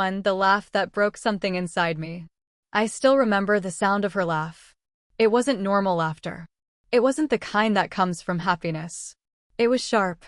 The laugh that broke something inside me. I still remember the sound of her laugh. It wasn't normal laughter. It wasn't the kind that comes from happiness. It was sharp,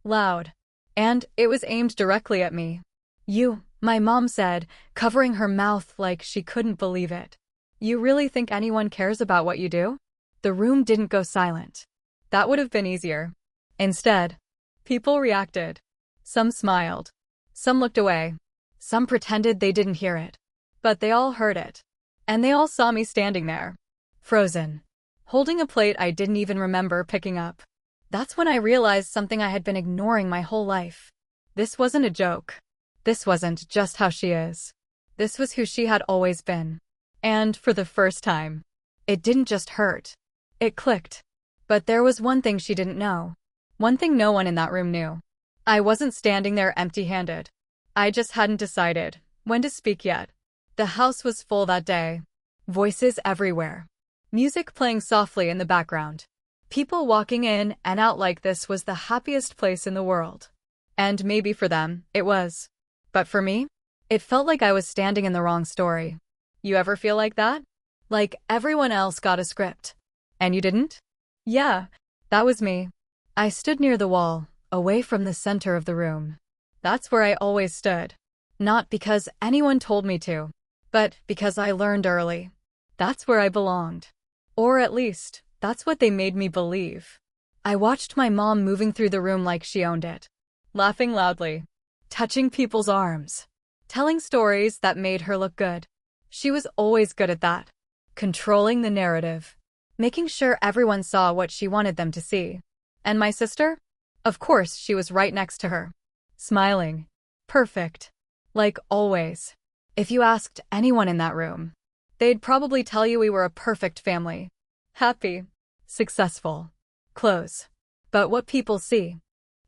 loud, and it was aimed directly at me. "You," my mom said, covering her mouth like she couldn't believe it. "You really think anyone cares about what you do?" The room didn't go silent. That would have been easier. Instead, people reacted. Some smiled. Some looked away. Some pretended they didn't hear it. But they all heard it. And they all saw me standing there, frozen, holding a plate I didn't even remember picking up. That's when I realized something I had been ignoring my whole life. This wasn't a joke. This wasn't just how she is. This was who she had always been. And for the first time, it didn't just hurt. It clicked. But there was one thing she didn't know. One thing no one in that room knew. I wasn't standing there empty-handed. I just hadn't decided when to speak yet. The house was full that day. Voices everywhere. Music playing softly in the background. People walking in and out like this was the happiest place in the world. And maybe for them, it was. But for me, it felt like I was standing in the wrong story. You ever feel like that? Like everyone else got a script. And you didn't? Yeah, that was me. I stood near the wall, away from the center of the room. That's where I always stood. Not because anyone told me to, but because I learned early. That's where I belonged. Or at least, that's what they made me believe. I watched my mom moving through the room like she owned it. Laughing loudly. Touching people's arms. Telling stories that made her look good. She was always good at that. Controlling the narrative. Making sure everyone saw what she wanted them to see. And my sister? Of course, she was right next to her. Smiling. Perfect. Like always. If you asked anyone in that room, they'd probably tell you we were a perfect family. Happy. Successful. Close. But what people see,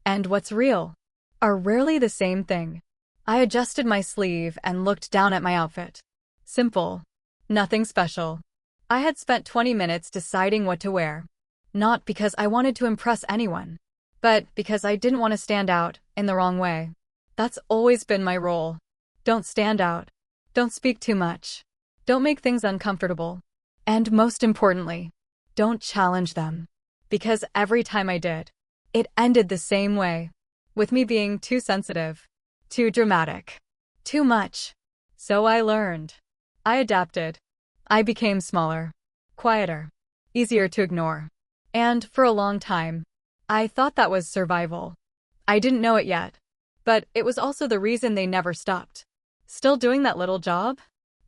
and what's real, are rarely the same thing. I adjusted my sleeve and looked down at my outfit. Simple. Nothing special. I had spent 20 minutes deciding what to wear. Not because I wanted to impress anyone, but because I didn't want to stand out in the wrong way. That's always been my role. Don't stand out. Don't speak too much. Don't make things uncomfortable. And most importantly, don't challenge them. Because every time I did, it ended the same way. With me being too sensitive. Too dramatic. Too much. So I learned. I adapted. I became smaller. Quieter. Easier to ignore. And for a long time, I thought that was survival. I didn't know it yet. But it was also the reason they never stopped. Still doing that little job?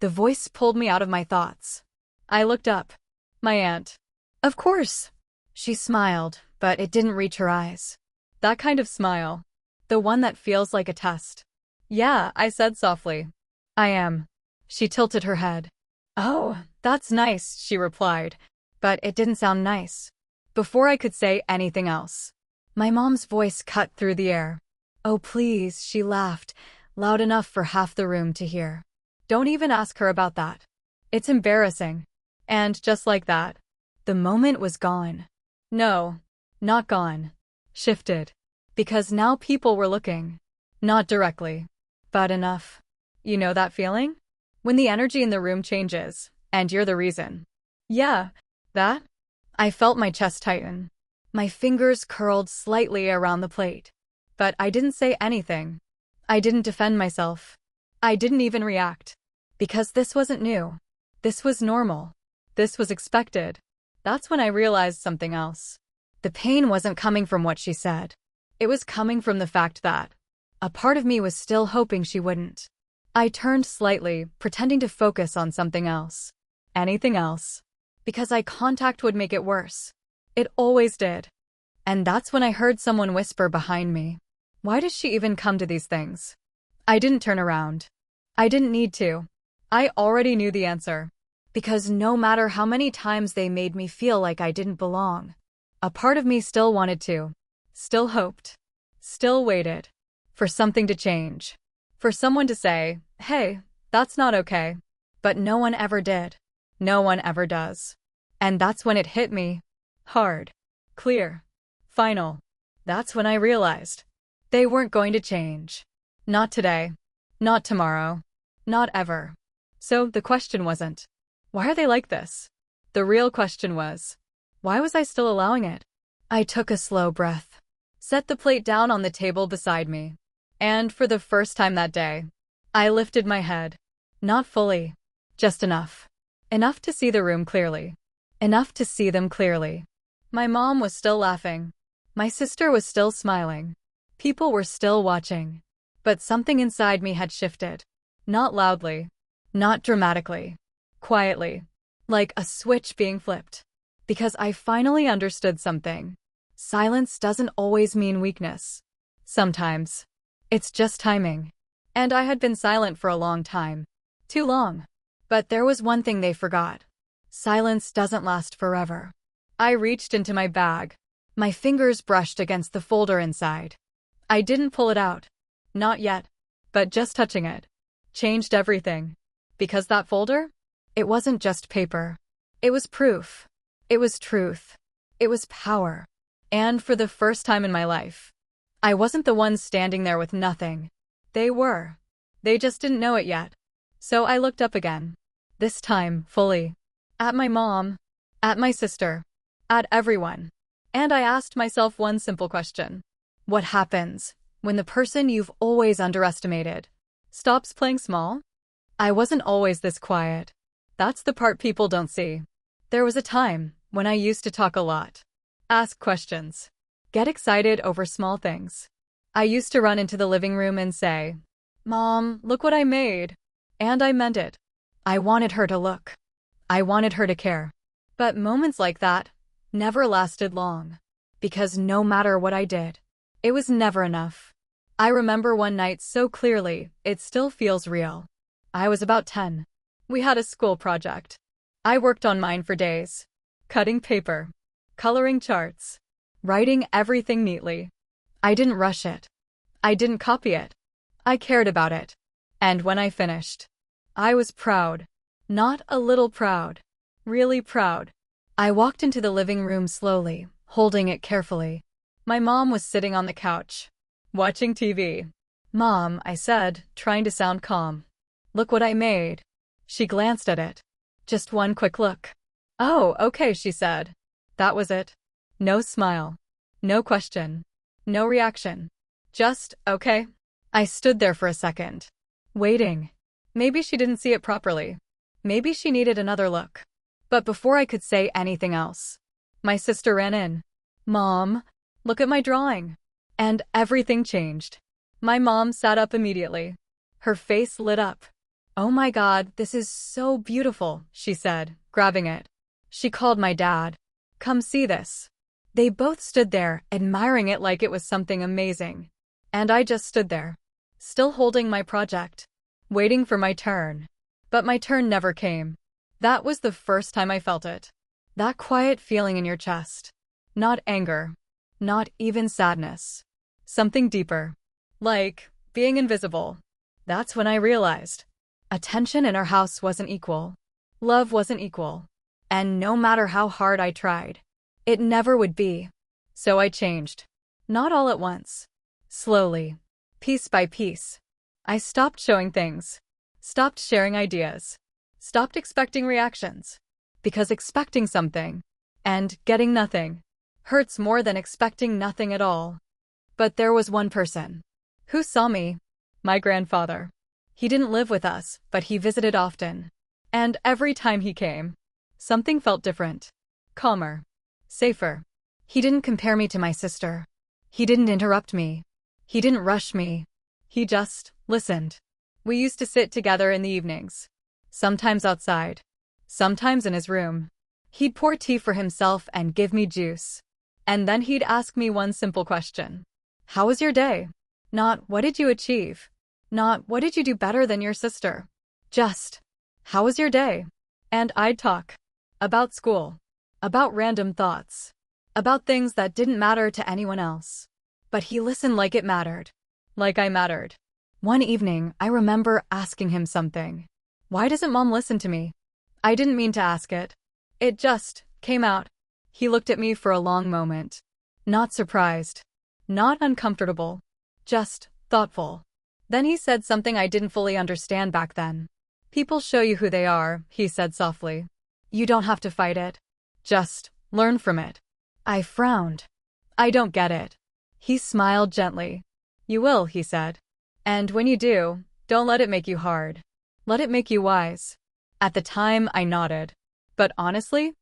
The voice pulled me out of my thoughts. I looked up. My aunt. Of course. She smiled, but it didn't reach her eyes. That kind of smile. The one that feels like a test. Yeah, I said softly. I am. She tilted her head. Oh, that's nice, she replied. But it didn't sound nice. Before I could say anything else, my mom's voice cut through the air. Oh, please, she laughed, loud enough for half the room to hear. Don't even ask her about that. It's embarrassing. And just like that, the moment was gone. No, not gone. Shifted. Because now people were looking. Not directly, but enough. You know that feeling? When the energy in the room changes, and you're the reason. Yeah, that? I felt my chest tighten. My fingers curled slightly around the plate. But I didn't say anything. I didn't defend myself. I didn't even react. Because this wasn't new. This was normal. This was expected. That's when I realized something else. The pain wasn't coming from what she said. It was coming from the fact that a part of me was still hoping she wouldn't. I turned slightly, pretending to focus on something else. Anything else. Because eye contact would make it worse. It always did. And that's when I heard someone whisper behind me. Why does she even come to these things? I didn't turn around. I didn't need to. I already knew the answer. Because no matter how many times they made me feel like I didn't belong, a part of me still wanted to. Still hoped. Still waited. For something to change. For someone to say, hey, that's not okay. But no one ever did. No one ever does. And that's when it hit me. Hard. Clear. Final. That's when I realized. They weren't going to change. Not today. Not tomorrow. Not ever. So the question wasn't, why are they like this? The real question was, why was I still allowing it? I took a slow breath, set the plate down on the table beside me, and for the first time that day, I lifted my head. Not fully, just enough. Enough to see the room clearly. Enough to see them clearly. My mom was still laughing. My sister was still smiling. People were still watching. But something inside me had shifted. Not loudly. Not dramatically. Quietly. Like a switch being flipped. Because I finally understood something. Silence doesn't always mean weakness. Sometimes. It's just timing. And I had been silent for a long time. Too long. But there was one thing they forgot. Silence doesn't last forever. I reached into my bag. My fingers brushed against the folder inside. I didn't pull it out. Not yet. But just touching it changed everything. Because that folder? It wasn't just paper. It was proof. It was truth. It was power. And for the first time in my life, I wasn't the one standing there with nothing. They were. They just didn't know it yet. So I looked up again. This time, fully. At my mom. At my sister. At everyone. And I asked myself one simple question. What happens when the person you've always underestimated stops playing small? I wasn't always this quiet. That's the part people don't see. There was a time when I used to talk a lot. Ask questions. Get excited over small things. I used to run into the living room and say, "Mom, look what I made." And I meant it. I wanted her to look. I wanted her to care. But moments like that never lasted long. Because no matter what I did, it was never enough. I remember one night so clearly, it still feels real. I was about 10. We had a school project. I worked on mine for days. Cutting paper. Coloring charts. Writing everything neatly. I didn't rush it. I didn't copy it. I cared about it. And when I finished, I was proud. Not a little proud. Really proud. I walked into the living room slowly, holding it carefully. My mom was sitting on the couch, watching TV. "Mom," I said, trying to sound calm. "Look what I made." She glanced at it. Just one quick look. "Oh, okay," she said. That was it. No smile. No question. No reaction. Just, okay. I stood there for a second. Waiting. Maybe she didn't see it properly. Maybe she needed another look. But before I could say anything else, my sister ran in. "Mom, look at my drawing." And everything changed. My mom sat up immediately. Her face lit up. "Oh my God, this is so beautiful," she said, grabbing it. She called my dad. "Come see this." They both stood there, admiring it like it was something amazing. And I just stood there, still holding my project, waiting for my turn. But my turn never came. That was the first time I felt it. That quiet feeling in your chest. Not anger. Not even sadness. Something deeper. Like being invisible. That's when I realized. Attention in our house wasn't equal. Love wasn't equal. And no matter how hard I tried, it never would be. So I changed. Not all at once. Slowly. Piece by piece. I stopped showing things. Stopped sharing ideas. Stopped expecting reactions. Because expecting something and getting nothing hurts more than expecting nothing at all. But there was one person who saw me. My grandfather. He didn't live with us, but he visited often. And every time he came, something felt different. Calmer. Safer. He didn't compare me to my sister. He didn't interrupt me. He didn't rush me. He just listened. We used to sit together in the evenings. Sometimes outside. Sometimes in his room. He'd pour tea for himself and give me juice. And then he'd ask me one simple question. "How was your day?" Not, "What did you achieve?" Not, "What did you do better than your sister?" Just, "How was your day?" And I'd talk. About school. About random thoughts. About things that didn't matter to anyone else. But he listened like it mattered. Like I mattered. One evening, I remember asking him something. "Why doesn't Mom listen to me?" I didn't mean to ask it. It just came out. He looked at me for a long moment. Not surprised. Not uncomfortable. Just thoughtful. Then he said something I didn't fully understand back then. People show you who they are, he said softly. You don't have to fight it. Just learn from it. I frowned. I don't get it. He smiled gently. You will, he said. And when you do, don't let it make you hard. Let it make you wise. At the time, I nodded. But honestly,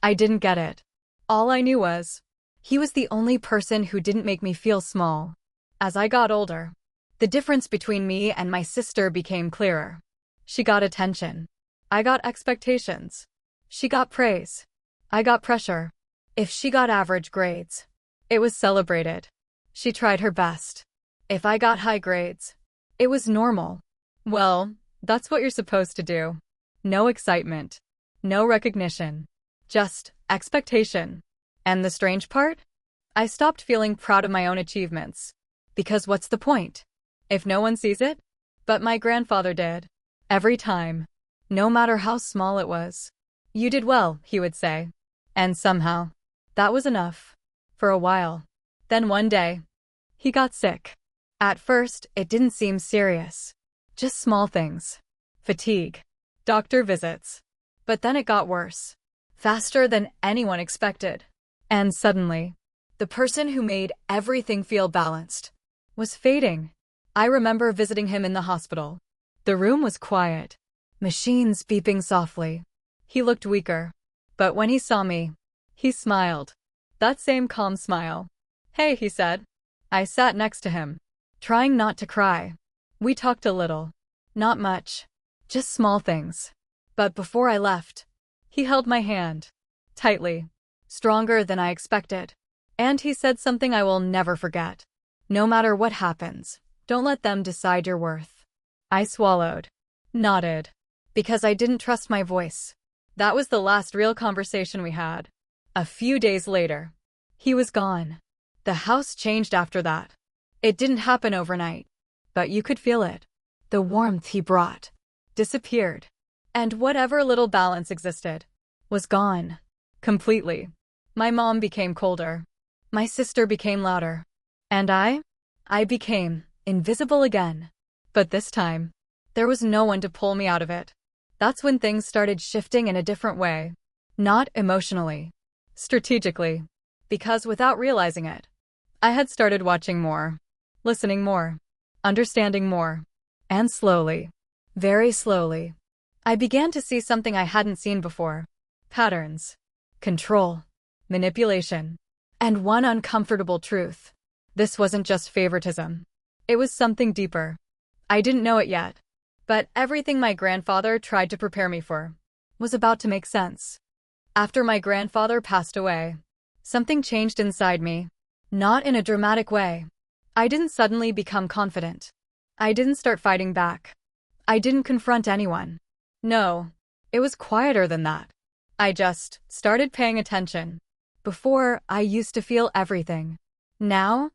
I didn't get it. All I knew was, he was the only person who didn't make me feel small. As I got older, the difference between me and my sister became clearer. She got attention. I got expectations. She got praise. I got pressure. If she got average grades, it was celebrated. She tried her best. If I got high grades, it was normal. Well, that's what you're supposed to do. No excitement. No recognition. Just expectation. And the strange part? I stopped feeling proud of my own achievements. Because what's the point? If no one sees it? But my grandfather did. Every time. No matter how small it was. You did well, he would say. And somehow, that was enough. For a while. Then one day, he got sick. At first, it didn't seem serious. Just small things. Fatigue. Doctor visits. But then it got worse. Faster than anyone expected. And suddenly, the person who made everything feel balanced was fading. I remember visiting him in the hospital. The room was quiet. Machines beeping softly. He looked weaker. But when he saw me, he smiled. That same calm smile. Hey, he said. I sat next to him, trying not to cry. We talked a little. Not much. Just small things. But before I left, he held my hand. Tightly. Stronger than I expected. And he said something I will never forget. No matter what happens, don't let them decide your worth. I swallowed. Nodded. Because I didn't trust my voice. That was the last real conversation we had. A few days later, he was gone. The house changed after that. It didn't happen overnight. But you could feel it. The warmth he brought disappeared. And whatever little balance existed was gone. Completely. My mom became colder. My sister became louder. And I became invisible again. But this time, there was no one to pull me out of it. That's when things started shifting in a different way. Not emotionally. Strategically. Because without realizing it, I had started watching more. Listening more. Understanding more. And slowly. Very slowly. I began to see something I hadn't seen before. Patterns. Control. Manipulation. And one uncomfortable truth. This wasn't just favoritism. It was something deeper. I didn't know it yet. But everything my grandfather tried to prepare me for was about to make sense. After my grandfather passed away, something changed inside me. Not in a dramatic way. I didn't suddenly become confident. I didn't start fighting back. I didn't confront anyone. No, it was quieter than that. I just started paying attention. Before, I used to feel everything. Now,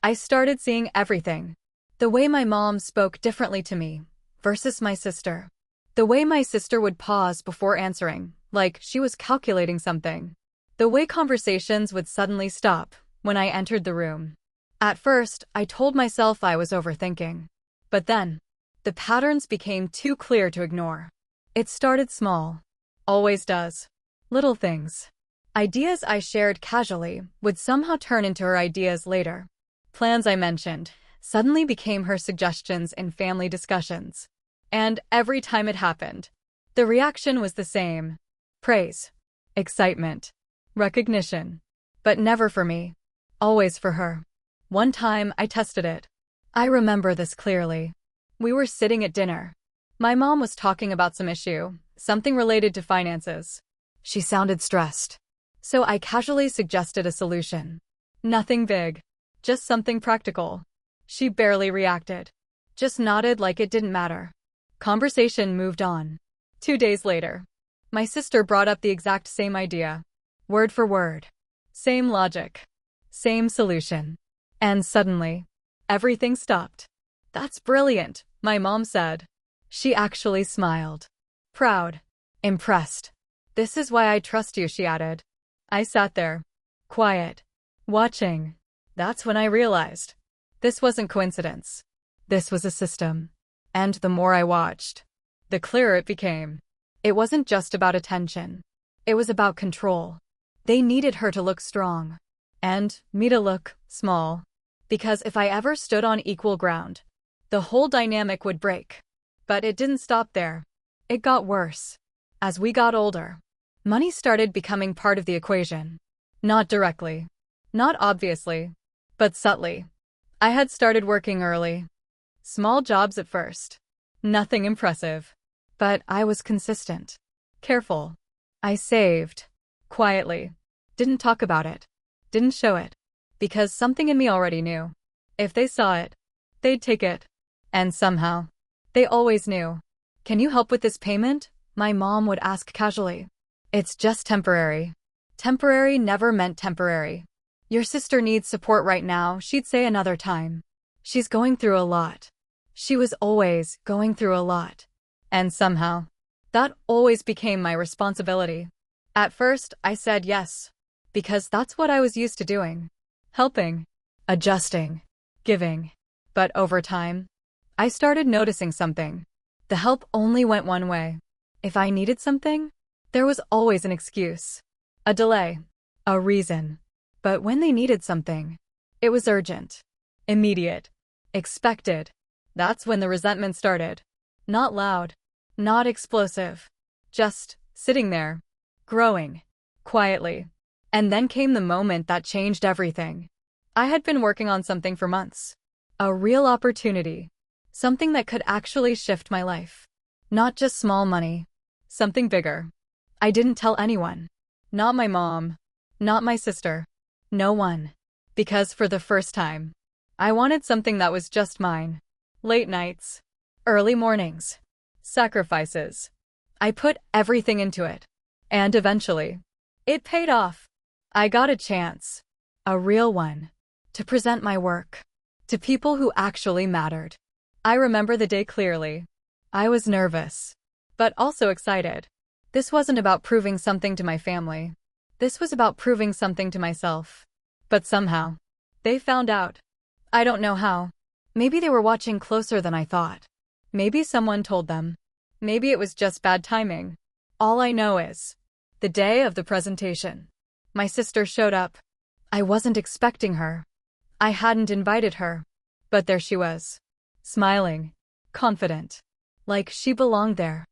I started seeing everything. The way my mom spoke differently to me versus my sister. The way my sister would pause before answering, like she was calculating something. The way conversations would suddenly stop when I entered the room. At first, I told myself I was overthinking. But then, the patterns became too clear to ignore. It started small. Always does. Little things. Ideas I shared casually would somehow turn into her ideas later. Plans I mentioned suddenly became her suggestions in family discussions. And every time it happened, the reaction was the same. Praise. Excitement. Recognition. But never for me. Always for her. One time I tested it. I remember this clearly. We were sitting at dinner. My mom was talking about some issue, something related to finances. She sounded stressed. So I casually suggested a solution. Nothing big. Just something practical. She barely reacted. Just nodded like it didn't matter. Conversation moved on. 2 days later, my sister brought up the exact same idea. Word for word. Same logic. Same solution. And suddenly, everything stopped. That's brilliant, my mom said. She actually smiled. Proud. Impressed. This is why I trust you, she added. I sat there. Quiet. Watching. That's when I realized. This wasn't coincidence. This was a system. And the more I watched, the clearer it became. It wasn't just about attention. It was about control. They needed her to look strong. And me to look small. Because if I ever stood on equal ground, the whole dynamic would break. But it didn't stop there. It got worse. As we got older, money started becoming part of the equation. Not directly. Not obviously. But subtly. I had started working early. Small jobs at first. Nothing impressive. But I was consistent. Careful. I saved. Quietly. Didn't talk about it. Didn't show it. Because something in me already knew. If they saw it, they'd take it. And somehow, they always knew. Can you help with this payment? My mom would ask casually. It's just temporary. Temporary never meant temporary. Your sister needs support right now, she'd say another time. She's going through a lot. She was always going through a lot. And somehow, that always became my responsibility. At first, I said yes. Because that's what I was used to doing. Helping. Adjusting. Giving. But over time, I started noticing something. The help only went one way. If I needed something, there was always an excuse. A delay. A reason. But when they needed something, it was urgent. Immediate. Expected. That's when the resentment started. Not loud. Not explosive. Just sitting there. Growing. Quietly. And then came the moment that changed everything. I had been working on something for months. A real opportunity. Something that could actually shift my life. Not just small money. Something bigger. I didn't tell anyone. Not my mom. Not my sister. No one. Because for the first time, I wanted something that was just mine. Late nights. Early mornings. Sacrifices. I put everything into it. And eventually, it paid off. I got a chance. A real one. To present my work. To people who actually mattered. I remember the day clearly. I was nervous. But also excited. This wasn't about proving something to my family. This was about proving something to myself. But somehow, they found out. I don't know how. Maybe they were watching closer than I thought. Maybe someone told them. Maybe it was just bad timing. All I know is, the day of the presentation, my sister showed up. I wasn't expecting her. I hadn't invited her. But there she was. Smiling. Confident. Like she belonged there.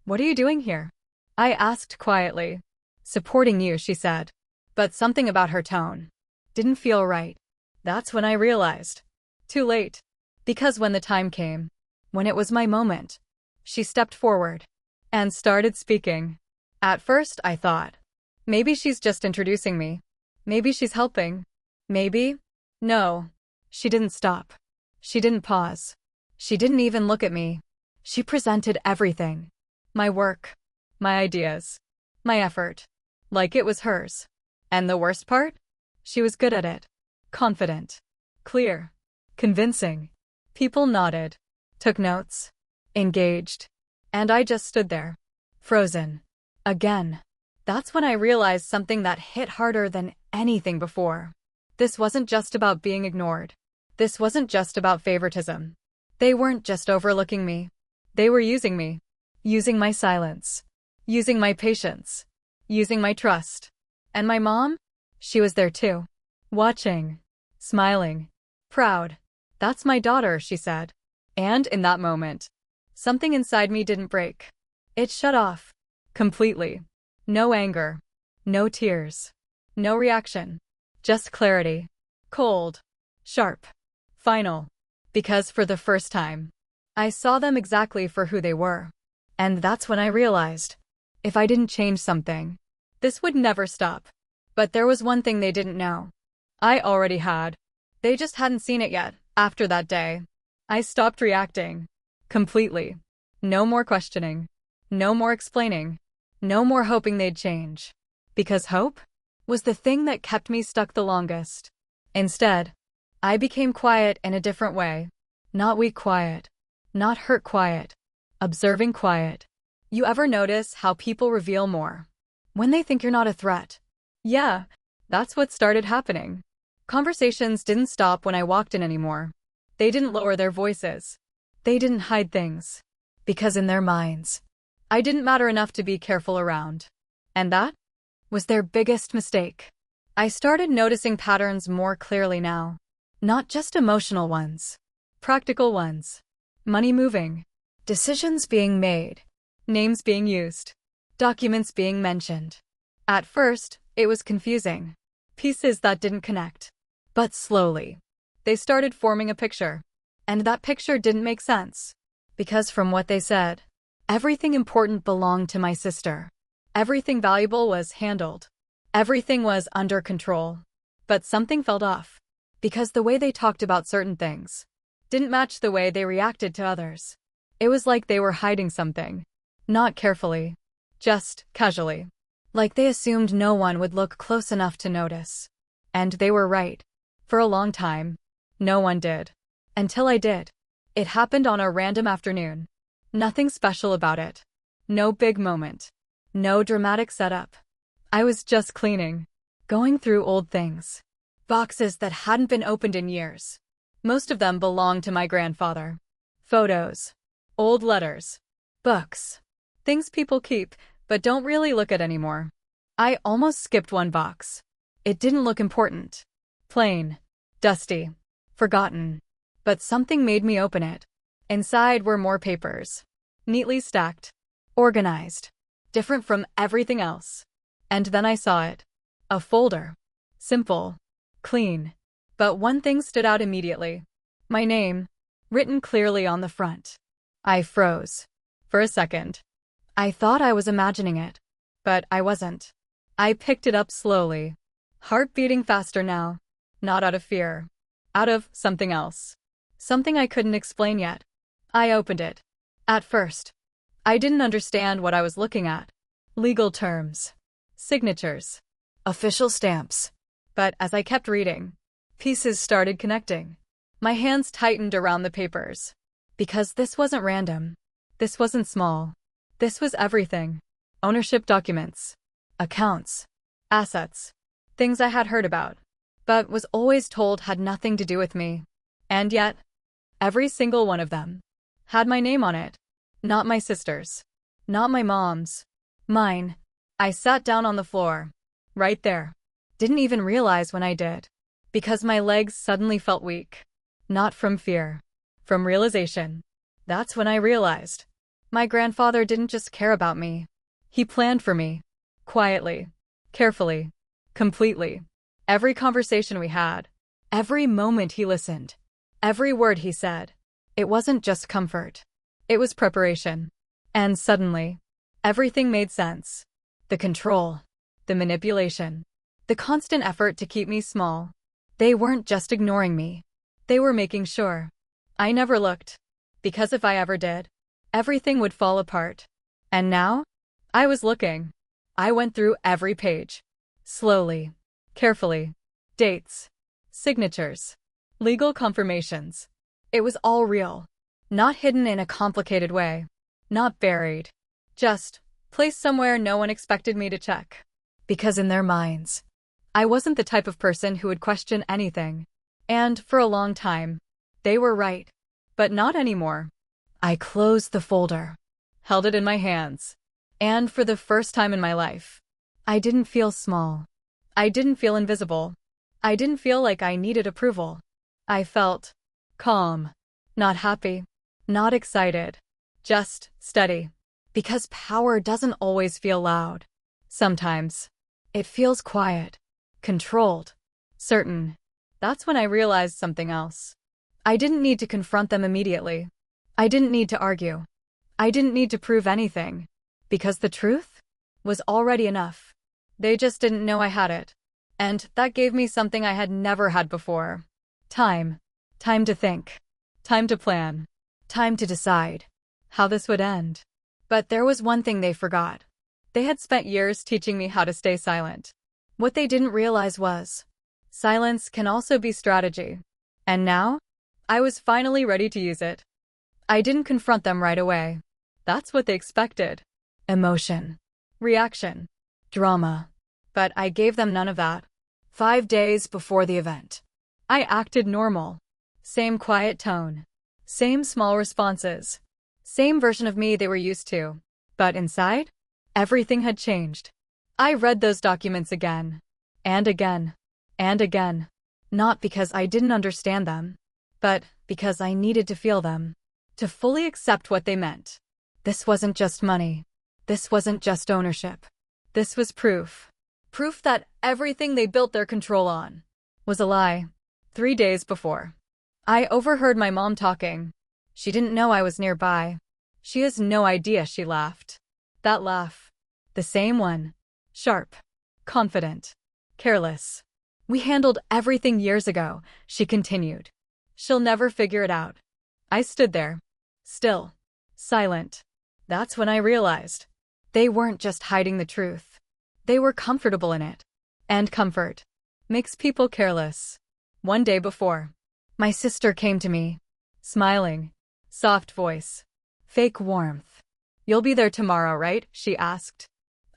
What are you doing here? I asked quietly. Supporting you, she said. But something about her tone didn't feel right. That's when I realized. Too late. Because when the time came, when it was my moment, she stepped forward and started speaking. At first, I thought, maybe she's just introducing me. Maybe she's helping. Maybe. No. She didn't stop. She didn't pause. She didn't even look at me. She presented everything. My work. My ideas. My effort. Like it was hers. And the worst part? She was good at it. Confident. Clear. Convincing. People nodded. Took notes. Engaged. And I just stood there. Frozen. Again. That's when I realized something that hit harder than anything before. This wasn't just about being ignored. This wasn't just about favoritism. They weren't just overlooking me. They were using me. Using my silence. Using my patience. Using my trust. And my mom? She was there too. Watching. Smiling. Proud. That's my daughter, she said. And in that moment, something inside me didn't break. It shut off. Completely. No anger. No tears. No reaction. Just clarity. Cold. Sharp. Final. Because for the first time, I saw them exactly for who they were. And that's when I realized, if I didn't change something, this would never stop. But there was one thing they didn't know. I already had. They just hadn't seen it yet. After that day, I stopped reacting. Completely. No more questioning. No more explaining. No more hoping they'd change. Because hope was the thing that kept me stuck the longest. Instead, I became quiet in a different way. Not weak quiet. Not hurt quiet. Observing quiet. You ever notice how people reveal more when they think you're not a threat? Yeah, that's what started happening. Conversations didn't stop when I walked in anymore. They didn't lower their voices. They didn't hide things. Because in their minds, I didn't matter enough to be careful around. And that was their biggest mistake. I started noticing patterns more clearly now. Not just emotional ones. Practical ones. Money moving. Decisions being made. Names being used. Documents being mentioned. At first, it was confusing. Pieces that didn't connect. But slowly, they started forming a picture. And that picture didn't make sense. Because from what they said, everything important belonged to my sister. Everything valuable was handled. Everything was under control. But something felt off. Because the way they talked about certain things didn't match the way they reacted to others. It was like they were hiding something. Not carefully. Just casually. Like they assumed no one would look close enough to notice. And they were right. For a long time, no one did. Until I did. It happened on a random afternoon. Nothing special about it. No big moment. No dramatic setup. I was just cleaning. Going through old things. Boxes that hadn't been opened in years. Most of them belonged to my grandfather. Photos. Old letters. Books. Things people keep, but don't really look at anymore. I almost skipped one box. It didn't look important. Plain. Dusty. Forgotten. But something made me open it. Inside were more papers. Neatly stacked. Organized. Different from everything else. And then I saw it. A folder. Simple. Clean. But one thing stood out immediately. My name. Written clearly on the front. I froze. For a second. I thought I was imagining it. But I wasn't. I picked it up slowly. Heart beating faster now. Not out of fear. Out of something else. Something I couldn't explain yet. I opened it. At first, I didn't understand what I was looking at. Legal terms. Signatures. Official stamps. But as I kept reading, pieces started connecting. My hands tightened around the papers. Because this wasn't random. This wasn't small. This was everything. Ownership documents. Accounts. Assets. Things I had heard about. But was always told had nothing to do with me. And yet, every single one of them had my name on it. Not my sister's. Not my mom's. Mine. I sat down on the floor. Right there. Didn't even realize when I did. Because my legs suddenly felt weak. Not from fear. From realization. That's when I realized. My grandfather didn't just care about me. He planned for me. Quietly. Carefully. Completely. Every conversation we had. Every moment he listened. Every word he said. It wasn't just comfort. It was preparation. And suddenly, everything made sense. The control. The manipulation. The constant effort to keep me small. They weren't just ignoring me. They were making sure. I never looked. Because if I ever did, everything would fall apart. And now, I was looking. I went through every page. Slowly. Carefully. Dates. Signatures. Legal confirmations. It was all real. Not hidden in a complicated way. Not buried. Just placed somewhere no one expected me to check. Because in their minds, I wasn't the type of person who would question anything. And for a long time, they were right. But not anymore. I closed the folder. Held it in my hands. And for the first time in my life, I didn't feel small. I didn't feel invisible. I didn't feel like I needed approval. I felt calm. Not happy. Not excited. Just steady. Because power doesn't always feel loud. Sometimes, it feels quiet. Controlled. Certain. That's when I realized something else. I didn't need to confront them immediately. I didn't need to argue. I didn't need to prove anything. Because the truth was already enough. They just didn't know I had it. And that gave me something I had never had before. Time. Time to think. Time to plan. Time to decide how this would end. But there was one thing they forgot. They had spent years teaching me how to stay silent. What they didn't realize was, silence can also be strategy. And now, I was finally ready to use it. I didn't confront them right away. That's what they expected. Emotion. Reaction. Drama. But I gave them none of that. 5 days before the event, I acted normal. Same quiet tone. Same small responses. Same version of me they were used to. But inside, everything had changed. I read those documents again. And again. And again. Not because I didn't understand them, but because I needed to feel them. To fully accept what they meant. This wasn't just money. This wasn't just ownership. This was proof. Proof that everything they built their control on was a lie. 3 days before, I overheard my mom talking. She didn't know I was nearby. She has no idea, she laughed. That laugh. The same one. Sharp. Confident. Careless. We handled everything years ago, she continued. She'll never figure it out. I stood there. Still. Silent. That's when I realized. They weren't just hiding the truth. They were comfortable in it. And comfort makes people careless. One day before, my sister came to me. Smiling. Soft voice. Fake warmth. You'll be there tomorrow, right? She asked.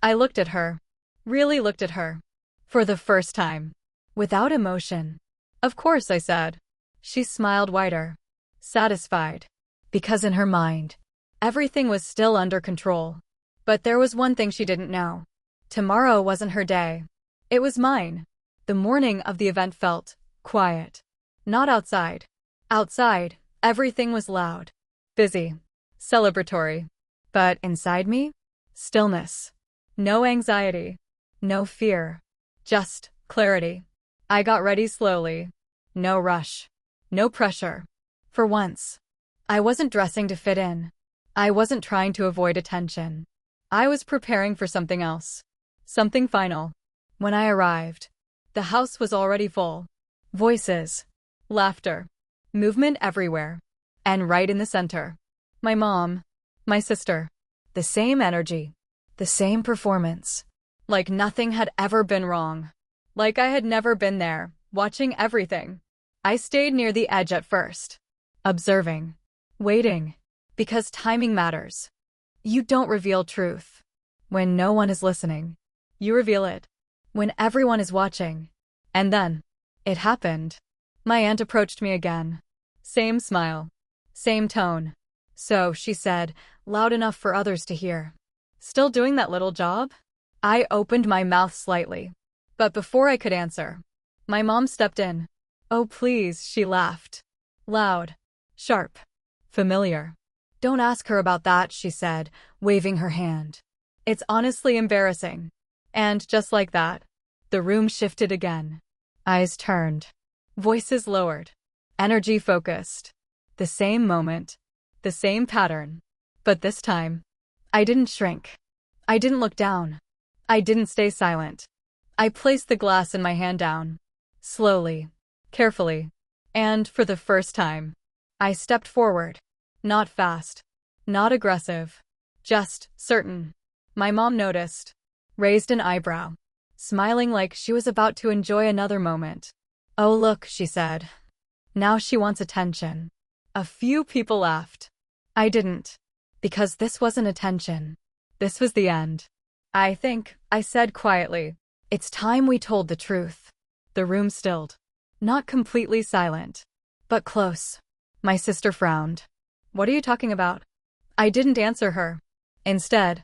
I looked at her. Really looked at her. For the first time. Without emotion. Of course, I said. She smiled wider. Satisfied. Because in her mind, everything was still under control. But there was one thing she didn't know. Tomorrow wasn't her day. It was mine. The morning of the event felt quiet. Not outside. Outside, everything was loud. Busy. Celebratory. But inside me? Stillness. No anxiety. No fear. Just clarity. I got ready slowly. No rush. No pressure. For once. I wasn't dressing to fit in. I wasn't trying to avoid attention. I was preparing for something else. Something final. When I arrived, the house was already full. Voices. Laughter. Movement everywhere. And right in the center. My mom. My sister. The same energy. The same performance. Like nothing had ever been wrong. Like I had never been there, watching everything. I stayed near the edge at first. Observing. Waiting. Because timing matters. You don't reveal truth when no one is listening. You reveal it when everyone is watching. And then, it happened. My aunt approached me again. Same smile. Same tone. So, she said, loud enough for others to hear. Still doing that little job? I opened my mouth slightly. But before I could answer, my mom stepped in. Oh please, she laughed. Loud. Sharp. Familiar. Don't ask her about that, she said, waving her hand. It's honestly embarrassing. And just like that, the room shifted again. Eyes turned. Voices lowered. Energy focused. The same moment. The same pattern. But this time, I didn't shrink. I didn't look down. I didn't stay silent. I placed the glass in my hand down. Slowly. Carefully. And for the first time, I stepped forward. Not fast. Not aggressive. Just certain. My mom noticed. Raised an eyebrow. Smiling like she was about to enjoy another moment. Oh look, she said. Now she wants attention. A few people laughed. I didn't. Because this wasn't attention. This was the end. I think, I said quietly. It's time we told the truth. The room stilled. Not completely silent. But close. My sister frowned. What are you talking about? I didn't answer her. Instead,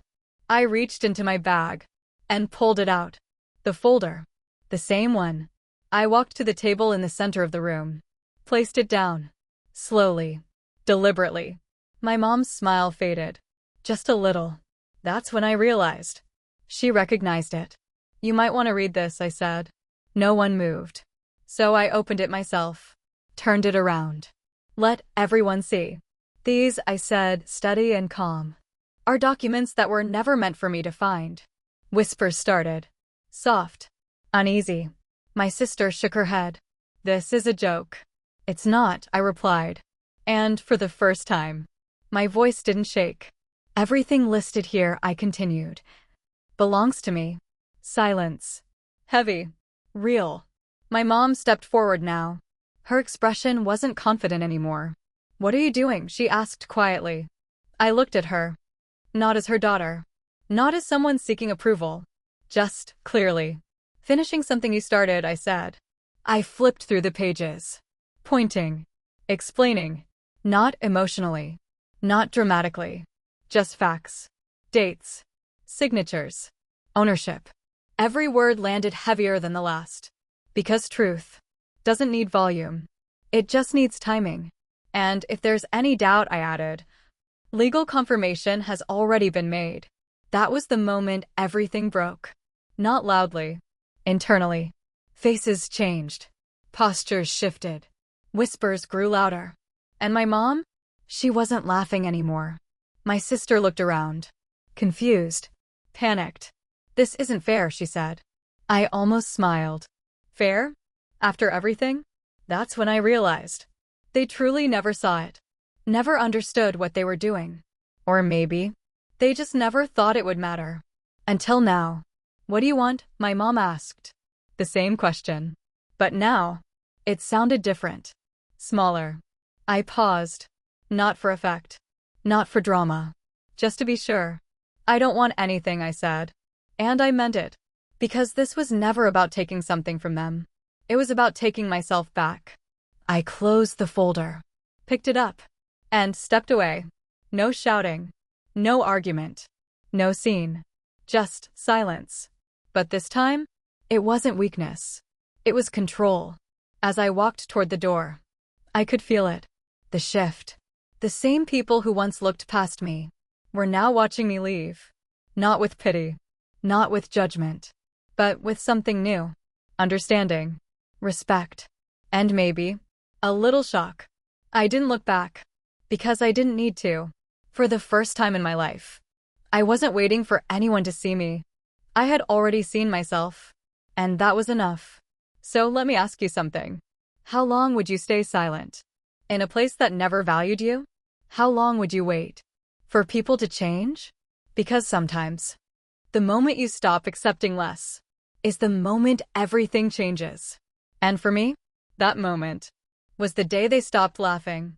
I reached into my bag and pulled it out. The folder. The same one. I walked to the table in the center of the room. Placed it down. Slowly. Deliberately. My mom's smile faded. Just a little. That's when I realized. She recognized it. You might want to read this, I said. No one moved. So I opened it myself. Turned it around. Let everyone see. These, I said, steady and calm, are documents that were never meant for me to find. Whispers started. Soft. Uneasy. My sister shook her head. This is a joke. It's not, I replied. And, for the first time, my voice didn't shake. Everything listed here, I continued, belongs to me. Silence. Heavy. Real. My mom stepped forward now. Her expression wasn't confident anymore. What are you doing? She asked quietly. I looked at her. Not as her daughter. Not as someone seeking approval. Just, clearly. Finishing something you started, I said. I flipped through the pages. Pointing. explaining. Not emotionally. Not dramatically. Just facts. Dates. Signatures. Ownership. Every word landed heavier than the last. Because truth doesn't need volume. It just needs timing. And if there's any doubt, I added, legal confirmation has already been made. That was the moment everything broke. Not loudly. Internally. Faces changed. Postures shifted. Whispers grew louder. And my mom? She wasn't laughing anymore. My sister looked around. Confused. Panicked. This isn't fair, she said. I almost smiled. Fair? After everything? That's when I realized. They truly never saw it. Never understood what they were doing. Or maybe they just never thought it would matter. Until now. What do you want? My mom asked. The same question. But now, it sounded different. Smaller. I paused. Not for effect. Not for drama. Just to be sure. I don't want anything, I said. And I meant it. Because this was never about taking something from them. It was about taking myself back. I closed the folder. Picked it up. And stepped away. No shouting. No argument. No scene. Just silence. But this time, it wasn't weakness. It was control. As I walked toward the door, I could feel it. The shift. The same people who once looked past me were now watching me leave. Not with pity. Not with judgment. But with something new. Understanding. Respect. And maybe a little shock. I didn't look back. Because I didn't need to. For the first time in my life. I wasn't waiting for anyone to see me. I had already seen myself. And that was enough. So let me ask you something. How long would you stay silent? In a place that never valued you? How long would you wait? For people to change? Because sometimes, the moment you stop accepting less is the moment everything changes. And for me, that moment was the day they stopped laughing.